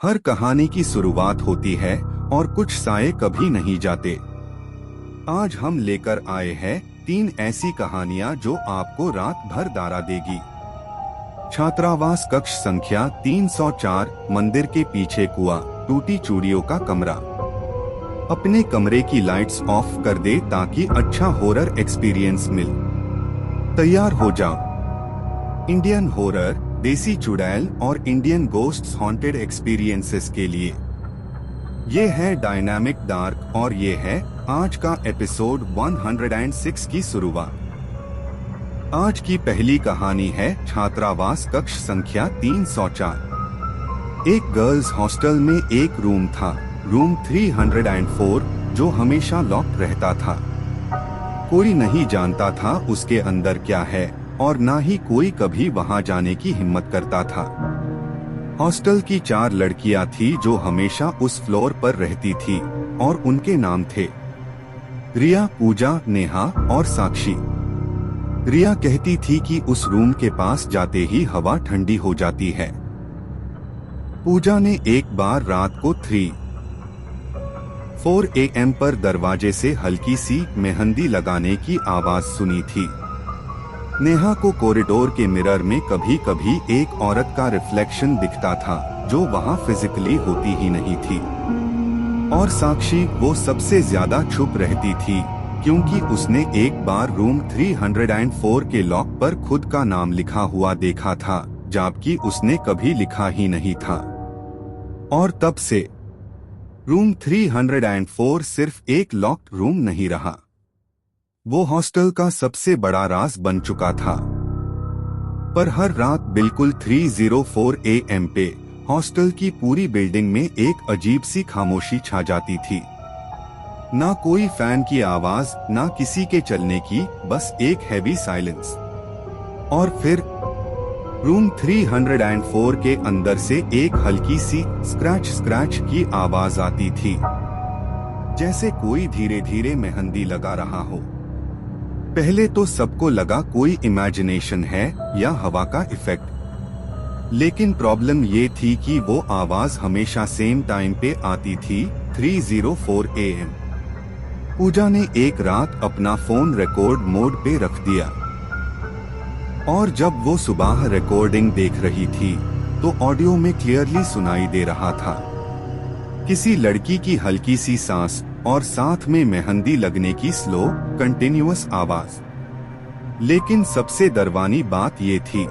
हर कहानी की शुरुआत होती है और कुछ साए कभी नहीं जाते। आज हम लेकर आए हैं 3 ऐसी कहानियां जो आपको रात भर डरा देगी। छात्रावास कक्ष संख्या 304, मंदिर के पीछे कुआं, टूटी चूड़ियों का कमरा। अपने कमरे की लाइट्स ऑफ कर दे ताकि अच्छा हॉरर एक्सपीरियंस मिल। तैयार हो जाओ इंडियन हॉरर, देसी चुड़ैल और इंडियन गोस्ट्स हॉन्टेड एक्सपीरियंसेस के लिए। ये है डायनामिक डार्क और ये है आज का एपिसोड 106 की शुरुआत। आज की पहली कहानी है छात्रावास कक्ष संख्या 304। एक गर्ल्स हॉस्टल में एक रूम था, रूम 304, जो हमेशा लॉक्ड रहता था। कोई नहीं जानता था उसके अंदर क्या है और ना ही कोई कभी वहां जाने की हिम्मत करता था। हॉस्टल की 4 लड़कियां थी जो हमेशा उस फ्लोर पर रहती थी और उनके नाम थे रिया, पूजा, नेहा और साक्षी। रिया कहती थी कि उस रूम के पास जाते ही हवा ठंडी हो जाती है। पूजा ने एक बार रात को 3-4 AM पर दरवाजे से हल्की सी मेहंदी लगाने की आवाज सुनी थी। नेहा को कॉरिडोर के मिरर में कभी कभी एक औरत का रिफ्लेक्शन दिखता था जो वहां फिजिकली होती ही नहीं थी। और साक्षी वो सबसे ज्यादा छुप रहती थी क्योंकि उसने एक बार रूम 304 के लॉक पर खुद का नाम लिखा हुआ देखा था, जबकि उसने कभी लिखा ही नहीं था। और तब से रूम 304 सिर्फ एक लॉक्ड रूम नहीं रहा, वो हॉस्टल का सबसे बड़ा राज बन चुका था। पर हर रात बिल्कुल 3:04 AM पे हॉस्टल की पूरी बिल्डिंग में एक अजीब सी खामोशी छा जाती थी। ना कोई फैन की आवाज, ना किसी के चलने की, बस एक हैवी साइलेंस। और फिर रूम 304 के अंदर से एक हल्की सी स्क्रैच की आवाज आती थी, जैसे कोई धीरे धीरे मेहंदी लगा रहा हो। पहले तो सबको लगा कोई इमेजिनेशन है या हवा का इफेक्ट, लेकिन प्रॉब्लम ये थी कि वो आवाज हमेशा सेम टाइम पे आती थी, 3:04 AM। पूजा ने एक रात अपना फोन रिकॉर्ड मोड पे रख दिया और जब वो सुबह रिकॉर्डिंग देख रही थी तो ऑडियो में क्लियरली सुनाई दे रहा था किसी लड़की की हल्की सी सांस और साथ में मेहंदी लगने की स्लो कंटिन्यूअस आवाज। लेकिन सबसे डरावनी बात ये थी,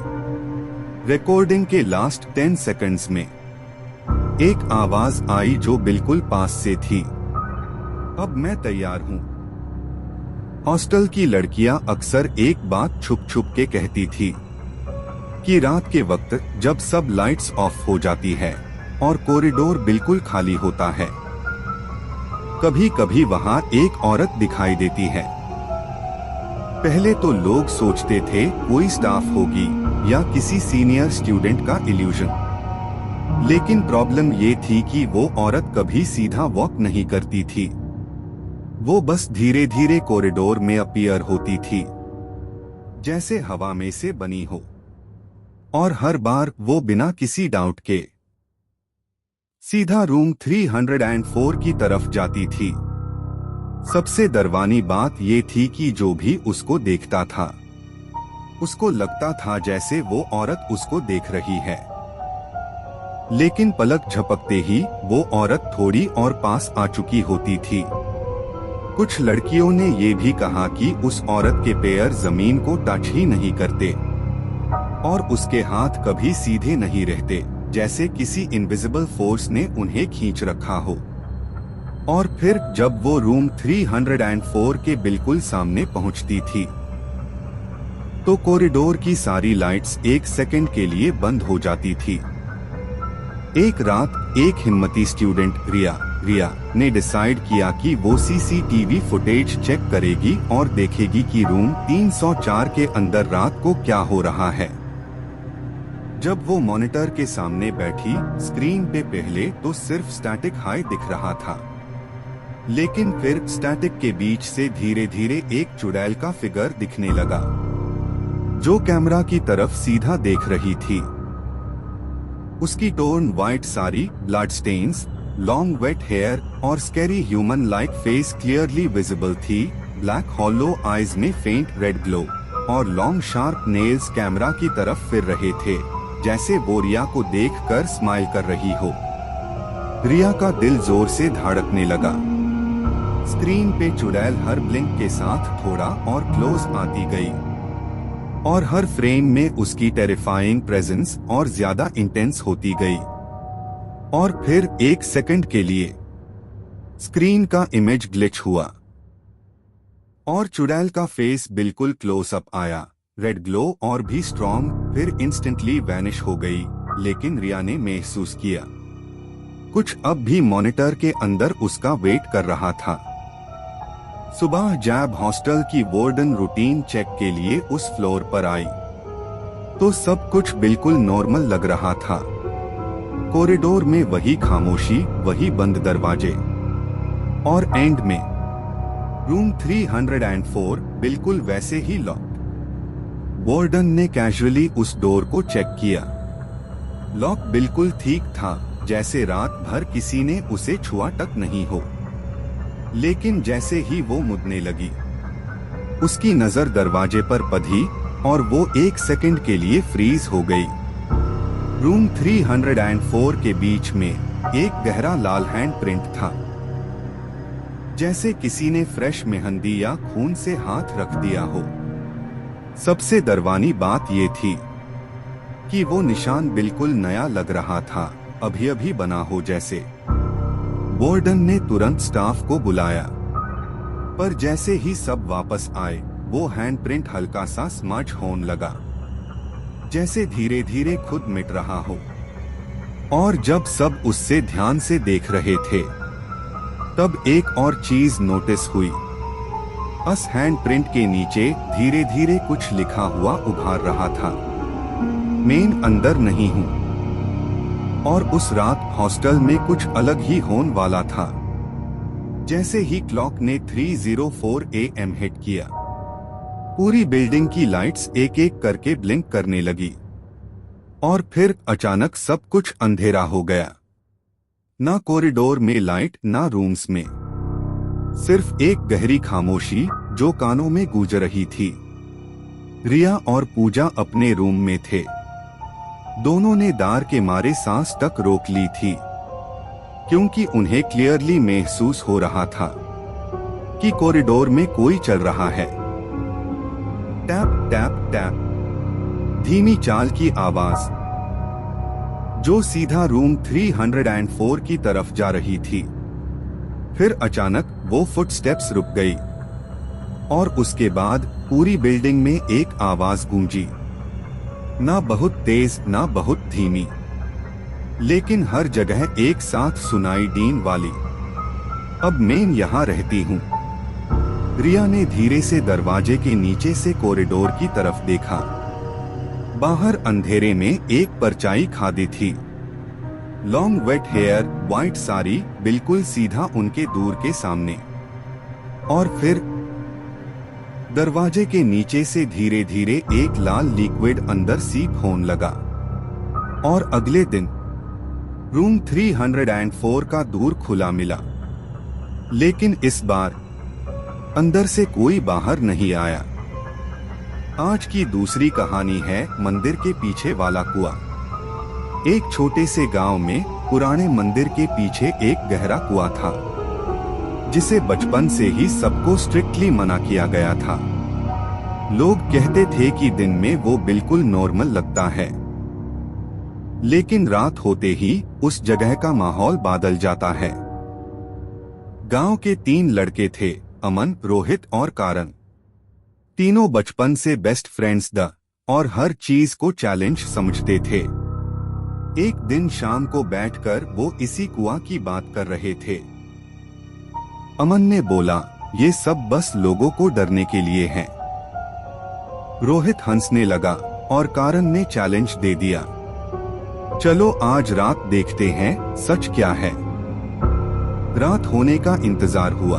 रिकॉर्डिंग के लास्ट 10 सेकंड्स में एक आवाज आई जो बिल्कुल पास से थी, अब मैं तैयार हूँ। हॉस्टल की लड़कियां अक्सर एक बात छुप छुप के कहती थी कि रात के वक्त जब सब लाइट्स ऑफ हो जाती है और कॉरिडोर बिल्कुल खाली होता है, कभी कभी वहां एक औरत दिखाई देती है। पहले तो लोग सोचते थे कोई स्टाफ होगी या किसी सीनियर स्टूडेंट का इल्यूजन, लेकिन प्रॉब्लम ये थी कि वो औरत कभी सीधा वॉक नहीं करती थी, वो बस धीरे धीरे कॉरिडोर में अपीयर होती थी, जैसे हवा में से बनी हो। और हर बार वो बिना किसी डाउट के सीधा रूम 304 की तरफ जाती थी। सबसे डरावनी बात ये थी कि जो भी उसको देखता था उसको लगता था जैसे वो औरत उसको देख रही है, लेकिन पलक झपकते ही वो औरत थोड़ी और पास आ चुकी होती थी। कुछ लड़कियों ने ये भी कहा कि उस औरत के पैर जमीन को टच ही नहीं करते और उसके हाथ कभी सीधे नहीं रहते, जैसे किसी इनविजिबल फोर्स ने उन्हें खींच रखा हो। और फिर जब वो रूम 304 के बिल्कुल सामने पहुंचती थी तो कॉरिडोर की सारी लाइट्स 1 सेकंड के लिए बंद हो जाती थी। एक रात एक हिम्मती स्टूडेंट रिया ने डिसाइड किया कि वो CCTV फुटेज चेक करेगी और देखेगी कि रूम 304 के अंदर रात को क्या हो रहा है। जब वो मॉनिटर के सामने बैठी, स्क्रीन पे पहले तो सिर्फ स्टैटिक हाई दिख रहा था, लेकिन फिर स्टैटिक के बीच से धीरे धीरे एक चुड़ैल का फिगर दिखने लगा जो कैमरा की तरफ सीधा देख रही थी। उसकी torn white sari, blood stains, long wet hair और scary human like face clearly visible थी। ब्लैक हॉलो आईज में फेंट रेड ग्लो और लॉन्ग शार्प नेल्स कैमरा की तरफ फिर रहे थे, जैसे वो रिया को देखकर स्माइल कर रही हो। रिया का दिल जोर से धड़कने लगा। स्क्रीन पे चुड़ैल हर ब्लिंक के साथ थोड़ा और क्लोज आती गई और हर फ्रेम में उसकी टेरिफाइंग प्रेजेंस और ज्यादा इंटेंस होती गई। और फिर एक सेकंड के लिए स्क्रीन का इमेज ग्लिच हुआ और चुड़ैल का फेस बिल्कुल क्लोज अप आया। रेड ग्लो और भी स्ट्रॉन्ग, फिर इंस्टेंटली वैनिश हो गई। लेकिन रिया ने महसूस किया कुछ अब भी मॉनिटर के अंदर उसका वेट कर रहा था। सुबह जैब हॉस्टल की वार्डन रूटीन चेक के लिए उस फ्लोर पर आई तो सब कुछ बिल्कुल नॉर्मल लग रहा था। कॉरिडोर में वही खामोशी, वही बंद दरवाजे और एंड में रूम 304 बिल्कुल वैसे ही लॉक्ड। वार्डन ने कैजुअली उस डोर को चेक किया। लॉक बिल्कुल ठीक था, जैसे रात भर किसी ने उसे छुआ तक नहीं हो। लेकिन जैसे ही वो मुड़ने लगी, उसकी नजर दरवाजे पर पड़ी और वो एक सेकंड के लिए फ्रीज हो गई। रूम 304 के बीच में एक गहरा लाल हैंड प्रिंट था, जैसे किसी ने फ्रेश मेहंदी या खून से हाथ रख दिया हो। सबसे डरावनी बात ये थी कि वो निशान बिल्कुल नया लग रहा था, अभी अभी बना हो जैसे। वार्डन ने तुरंत स्टाफ को बुलाया, पर जैसे ही सब वापस आए वो हैंडप्रिंट हल्का सा स्मज होने लगा, जैसे धीरे धीरे खुद मिट रहा हो। और जब सब उससे ध्यान से देख रहे थे, तब एक और चीज नोटिस हुई। उस हैंडप्रिंट के नीचे धीरे धीरे कुछ लिखा हुआ उभार रहा था। मैं अंदर नहीं हूँ। और उस रात हॉस्टल में कुछ अलग ही होने वाला था। जैसे ही क्लॉक ने 3:04 AM हिट किया, पूरी बिल्डिंग की लाइट्स एक एक करके ब्लिंक करने लगी और फिर अचानक सब कुछ अंधेरा हो गया। ना कॉरिडोर में लाइट, ना रूम्स में, सिर्फ एक गहरी खामोशी जो कानों में गूंज रही थी। रिया और पूजा अपने रूम में थे। दोनों ने डर के मारे सांस तक रोक ली थी, क्योंकि उन्हें क्लियरली महसूस हो रहा था कि कॉरिडोर में कोई चल रहा है। टैप टैप टैप, धीमी चाल की आवाज जो सीधा रूम 304 की तरफ जा रही थी। फिर अचानक वो फुटस्टेप्स रुक गई और उसके बाद पूरी बिल्डिंग में एक आवाज गूंजी, ना बहुत तेज ना बहुत धीमी, लेकिन हर जगह एक साथ सुनाई देने वाली। अब मैं यहाँ रहती हूँ। रिया ने धीरे से दरवाजे के नीचे से कॉरिडोर की तरफ देखा। बाहर अंधेरे में एक परछाई खड़ी थी। Long wet hair, white sari, बिल्कुल सीधा उनके दूर के सामने। और फिर दरवाजे के नीचे से धीरे धीरे एक लाल लिक्विड अंदर सीप होने लगा। और अगले दिन रूम 304 का दूर खुला मिला, लेकिन इस बार अंदर से कोई बाहर नहीं आया। आज की दूसरी कहानी है मंदिर के पीछे वाला कुआं। एक छोटे से गांव में पुराने मंदिर के पीछे एक गहरा कुआं था, जिसे बचपन से ही सबको स्ट्रिक्टली मना किया गया था। लोग कहते थे कि दिन में वो बिल्कुल नॉर्मल लगता है, लेकिन रात होते ही उस जगह का माहौल बदल जाता है। गांव के 3 लड़के थे, अमन, रोहित और कारण। तीनों बचपन से बेस्ट फ्रेंड्स द और हर चीज को चैलेंज समझते थे। एक दिन शाम को बैठकर वो इसी कुआं की बात कर रहे थे। अमन ने बोला, ये सब बस लोगों को डरने के लिए है। रोहित हंसने लगा और कारण ने चैलेंज दे दिया, चलो आज रात देखते हैं सच क्या है। रात होने का इंतजार हुआ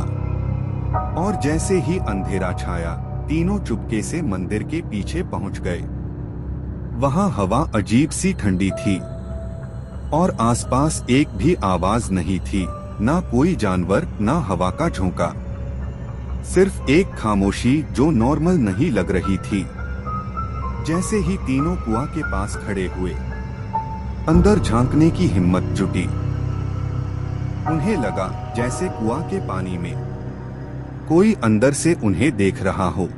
और जैसे ही अंधेरा छाया, तीनों चुपके से मंदिर के पीछे पहुंच गए। वहां हवा अजीब सी ठंडी थी और आसपास एक भी आवाज नहीं थी, ना कोई जानवर, ना हवा का झोंका। सिर्फ एक खामोशी जो नॉर्मल नहीं लग रही थी। जैसे ही तीनों कुआं के पास खड़े हुए, अंदर झांकने की हिम्मत जुटी। उन्हें लगा जैसे कुआं के पानी में कोई अंदर से उन्हें देख रहा हो।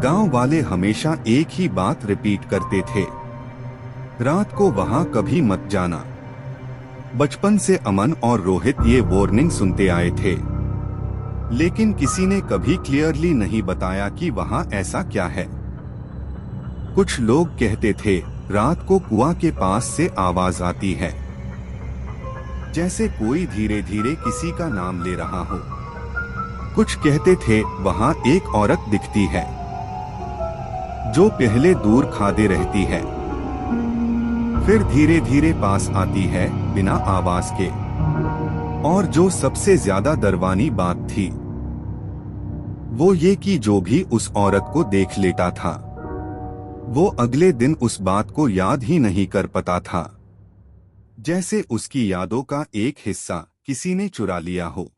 गांव वाले हमेशा एक ही बात रिपीट करते थे, रात को वहां कभी मत जाना। बचपन से अमन और रोहित ये वार्निंग सुनते आए थे, लेकिन किसी ने कभी क्लियरली नहीं बताया कि वहां ऐसा क्या है। कुछ लोग कहते थे रात को कुआं के पास से आवाज आती है, जैसे कोई धीरे धीरे किसी का नाम ले रहा हो। कुछ कहते थे वहां एक औरत दिखती है जो पहले दूर खाते रहती है, फिर धीरे धीरे पास आती है बिना आवाज के। और जो सबसे ज्यादा डरावनी बात थी वो ये कि जो भी उस औरत को देख लेता था वो अगले दिन उस बात को याद ही नहीं कर पाता था, जैसे उसकी यादों का एक हिस्सा किसी ने चुरा लिया हो।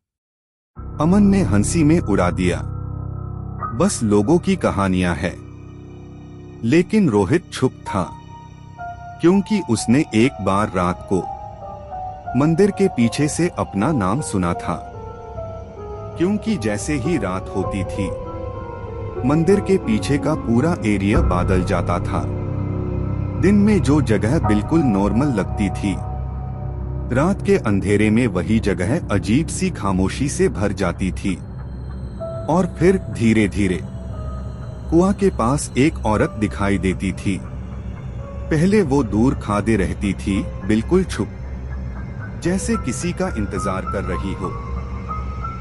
अमन ने हंसी में उड़ा दिया, बस लोगों की कहानियां है। लेकिन रोहित चुप था, क्योंकि उसने एक बार रात को मंदिर के पीछे से अपना नाम सुना था। क्योंकि जैसे ही रात होती थी मंदिर के पीछे का पूरा एरिया बादल जाता था। दिन में जो जगह बिल्कुल नॉर्मल लगती थी, रात के अंधेरे में वही जगह अजीब सी खामोशी से भर जाती थी। और फिर धीरे धीरे कुआं के पास एक औरत दिखाई देती थी। पहले वो दूर खाते रहती थी, बिल्कुल चुप, जैसे किसी का इंतजार कर रही हो।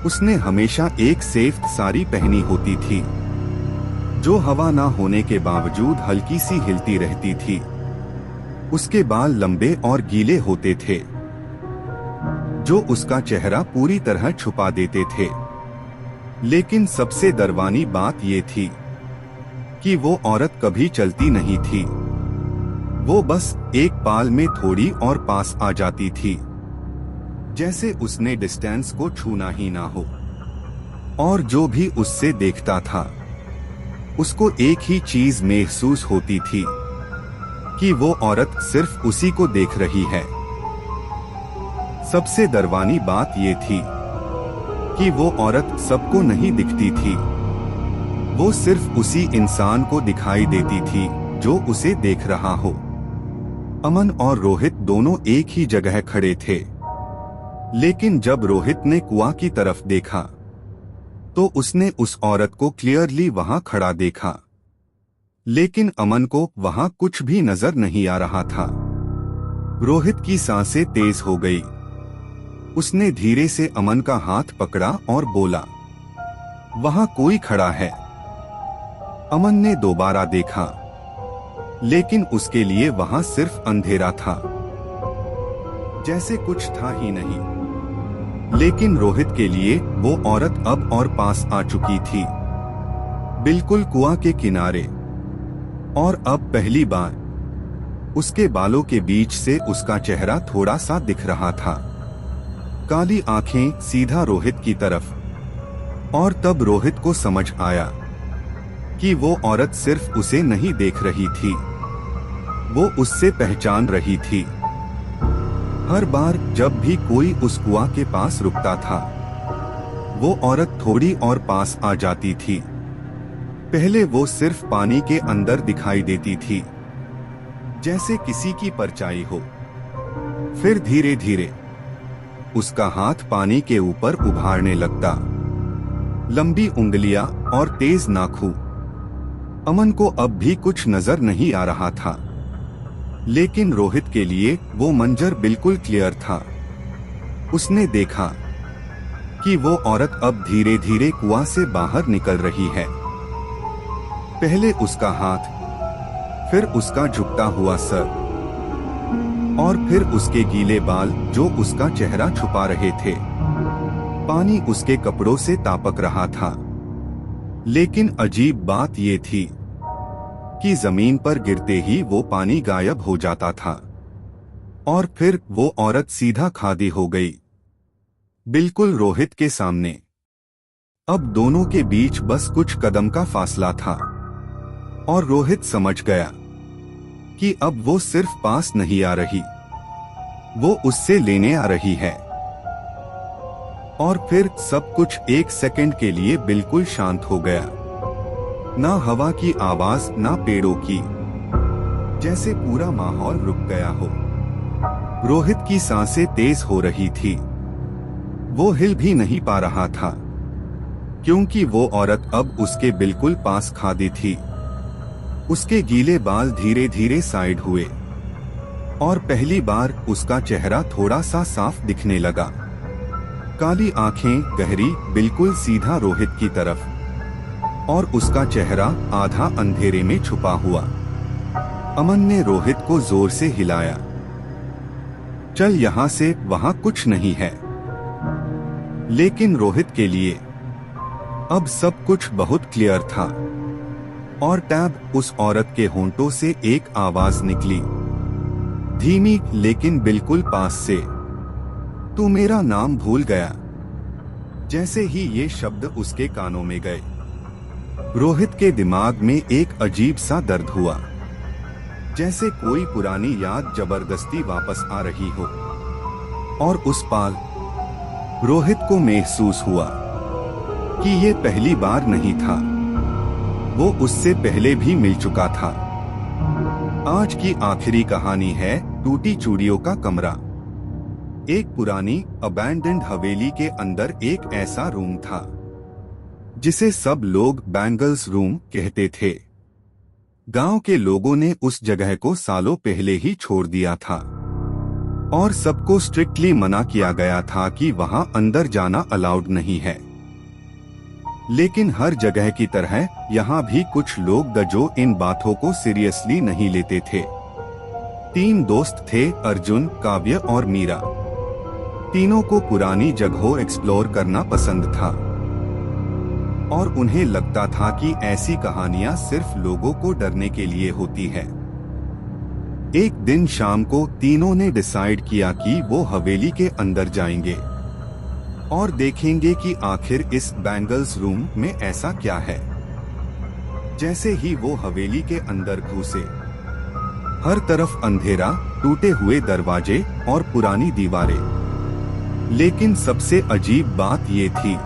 उसने हमेशा एक सफेद साड़ी पहनी होती थी, जो हवा ना होने के बावजूद हल्की सी हिलती रहती थी। उसके बाल लंबे और गीले होते थे, जो उसका चेहरा पूरी तरह छुपा देते थे। लेकिन सबसे डरावनी बात ये थी कि वो औरत कभी चलती नहीं थी, वो बस एक पाल में थोड़ी और पास आ जाती थी, जैसे उसने डिस्टेंस को छूना ही ना हो। और जो भी उससे देखता था उसको एक ही चीज महसूस होती थी कि वो औरत सिर्फ उसी को देख रही है। सबसे डरावनी बात ये थी कि वो औरत सबको नहीं दिखती थी, वो सिर्फ उसी इंसान को दिखाई देती थी जो उसे देख रहा हो। अमन और रोहित दोनों एक ही जगह खड़े थे, लेकिन जब रोहित ने कुआं की तरफ देखा तो उसने उस औरत को क्लियरली वहां खड़ा देखा। लेकिन अमन को वहां कुछ भी नजर नहीं आ रहा था। रोहित की सांसें तेज हो गई। उसने धीरे से अमन का हाथ पकड़ा और बोला, वहां कोई खड़ा है। अमन ने दोबारा देखा, लेकिन उसके लिए वहां सिर्फ अंधेरा था, जैसे कुछ था ही नहीं। लेकिन रोहित के लिए वो औरत अब और पास आ चुकी थी, बिल्कुल कुआं के किनारे। और अब पहली बार उसके बालों के बीच से उसका चेहरा थोड़ा सा दिख रहा था। काली आंखें सीधा रोहित की तरफ। और तब रोहित को समझ आया कि वो औरत सिर्फ उसे नहीं देख रही थी, वो उससे पहचान रही थी। हर बार जब भी कोई उस कुआं के पास रुकता था, वो औरत थोड़ी और पास आ जाती थी। पहले वो सिर्फ पानी के अंदर दिखाई देती थी, जैसे किसी की परछाई हो। फिर धीरे धीरे उसका हाथ पानी के ऊपर उभारने लगता, लंबी उंगलियां और तेज नाखून। अमन को अब भी कुछ नजर नहीं आ रहा था, लेकिन रोहित के लिए वो मंजर बिल्कुल क्लियर था। उसने देखा कि वो औरत अब धीरे धीरे कुआं से बाहर निकल रही है। पहले उसका हाथ, फिर उसका झुकता हुआ सर, और फिर उसके गीले बाल जो उसका चेहरा छुपा रहे थे। पानी उसके कपड़ों से तापक रहा था। लेकिन अजीब बात ये थी कि जमीन पर गिरते ही वो पानी गायब हो जाता था और फिर वो औरत सीधा खड़ी हो गई, बिल्कुल रोहित के सामने। अब दोनों के बीच बस कुछ कदम का फासला था और रोहित समझ गया कि अब वो सिर्फ पास नहीं आ रही, वो उससे लेने आ रही है। और फिर सब कुछ एक सेकंड के लिए बिल्कुल शांत हो गया। ना हवा की आवाज, ना पेड़ों की, जैसे पूरा माहौल रुक गया हो। रोहित की सांसें तेज हो रही थी, वो हिल भी नहीं पा रहा था, क्योंकि वो औरत अब उसके बिल्कुल पास खड़ी थी। उसके गीले बाल धीरे धीरे साइड हुए और पहली बार उसका चेहरा थोड़ा सा साफ दिखने लगा। काली आंखें, गहरी, बिल्कुल सीधा रोहित की तरफ, और उसका चेहरा आधा अंधेरे में छुपा हुआ। अमन ने रोहित को जोर से हिलाया, चल यहाँ से, वहाँ कुछ नहीं है। लेकिन रोहित के लिए अब सब कुछ बहुत क्लियर था। और तब उस औरत के होंठों से एक आवाज निकली, धीमी लेकिन बिल्कुल पास से, तू मेरा नाम भूल गया। जैसे ही ये शब्द उसके कानों में गए, रोहित के दिमाग में एक अजीब सा दर्द हुआ, जैसे कोई पुरानी याद जबरदस्ती वापस आ रही हो। और उस पल रोहित को महसूस हुआ कि ये पहली बार नहीं था, वो उससे पहले भी मिल चुका था। आज की आखिरी कहानी है टूटी चूड़ियों का कमरा। एक पुरानी अबैंडन्ड हवेली के अंदर एक ऐसा रूम था जिसे सब लोग बैंगल्स रूम कहते थे। गांव के लोगों ने उस जगह को सालों पहले ही छोड़ दिया था और सबको स्ट्रिक्टली मना किया गया था कि वहां अंदर जाना अलाउड नहीं है। लेकिन हर जगह की तरह यहाँ भी कुछ लोग जो इन बातों को सीरियसली नहीं लेते थे। 3 दोस्त थे, अर्जुन, काव्य और मीरा। तीनों को पुरानी जगहों एक्सप्लोर करना पसंद था और उन्हें लगता था कि ऐसी कहानियां सिर्फ लोगों को डरने के लिए होती है। एक दिन शाम को तीनों ने डिसाइड किया कि वो हवेली के अंदर जाएंगे और देखेंगे कि आखिर इस बैंगल्स रूम में ऐसा क्या है। जैसे ही वो हवेली के अंदर घुसे, हर तरफ अंधेरा, टूटे हुए दरवाजे और पुरानी दीवारें। लेकिन सबसे अजीब बात ये थी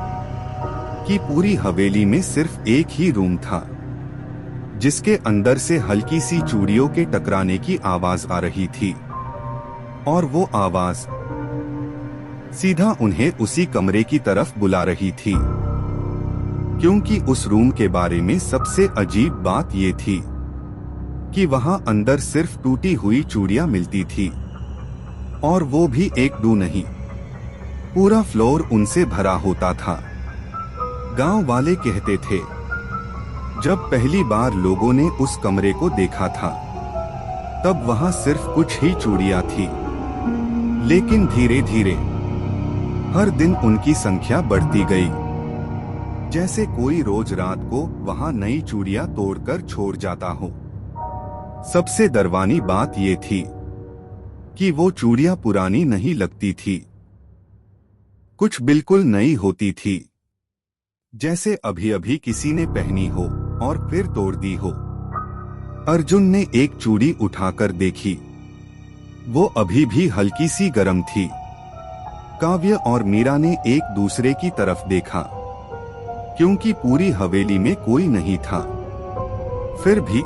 कि पूरी हवेली में सिर्फ एक ही रूम था जिसके अंदर से हल्की सी चूड़ियों के टकराने की आवाज आ रही थी। और वो आवाज सीधा उन्हें उसी कमरे की तरफ बुला रही थी, क्योंकि उस रूम के बारे में सबसे अजीब बात ये थी कि वहां अंदर सिर्फ टूटी हुई चूड़ियां मिलती थी, और वो भी 1-2 नहीं, पूरा फ्लोर उनसे भरा होता था। गांव वाले कहते थे, जब पहली बार लोगों ने उस कमरे को देखा था तब वहां सिर्फ कुछ ही चूड़ियां थी, लेकिन धीरे धीरे हर दिन उनकी संख्या बढ़ती गई, जैसे कोई रोज रात को वहां नई चूड़ियां तोड़कर छोड़ जाता हो। सबसे डरावनी बात ये थी कि वो चूड़ियां पुरानी नहीं लगती थी, कुछ बिल्कुल नई होती थी, जैसे अभी अभी किसी ने पहनी हो और फिर तोड़ दी हो। अर्जुन ने एक चूड़ी उठाकर देखी, वो अभी भी हल्की सी गर्म थी। काव्य और मीरा ने एक दूसरे की तरफ देखा, क्योंकि पूरी हवेली में कोई नहीं था। फिर भी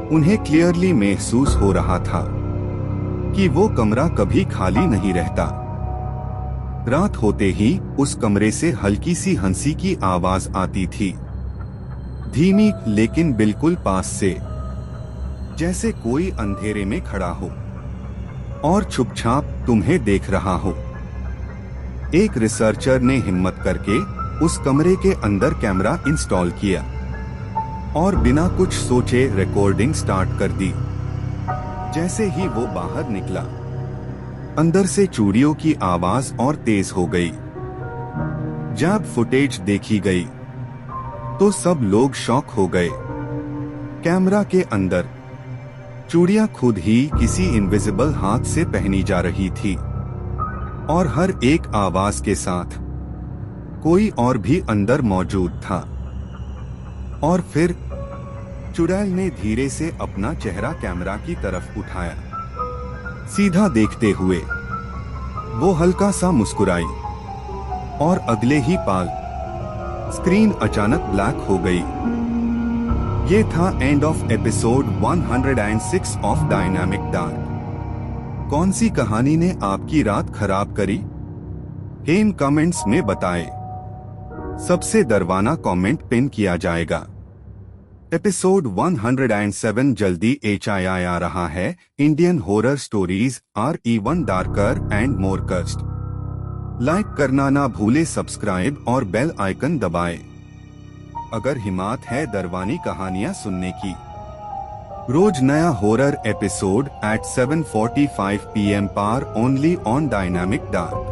उन्हें क्लियरली महसूस हो रहा था कि वो कमरा कभी खाली नहीं रहता। रात होते ही उस कमरे से हल्की सी हंसी की आवाज आती थी, धीमी लेकिन बिल्कुल पास से, जैसे कोई अंधेरे में खड़ा हो और चुपचाप तुम्हें देख रहा हो। एक रिसर्चर ने हिम्मत करके उस कमरे के अंदर कैमरा इंस्टॉल किया और बिना कुछ सोचे रिकॉर्डिंग स्टार्ट कर दी। जैसे ही वो बाहर निकला, अंदर से चूड़ियों की आवाज और तेज हो गई। जब फुटेज देखी गई तो सब लोग शॉक हो गए। कैमरा के अंदर चूड़ियां खुद ही किसी इनविजिबल हाथ से पहनी जा रही थी और हर एक आवाज के साथ कोई और भी अंदर मौजूद था। और फिर चुड़ैल ने धीरे से अपना चेहरा कैमरा की तरफ उठाया। सीधा देखते हुए वो हल्का सा मुस्कुराई और अगले ही पल स्क्रीन अचानक ब्लैक हो गई। ये था end of episode 106 of dynamic dark. कौन सी कहानी ने आपकी रात खराब करी? इन कमेंट्स में बताएं। सबसे डरवाना कमेंट पिन किया जाएगा। एपिसोड 107 जल्दी HII आ रहा है। Indian horror stories are even darker and more cursed. Like करना ना भूले, सब्सक्राइब और बेल आइकन दबाएं। अगर हिम्मत है डरवानी कहानियां सुनने की। रोज नया हॉरर एपिसोड एट 7:45 PM पर ओनली ऑन डायनामिक डार्क।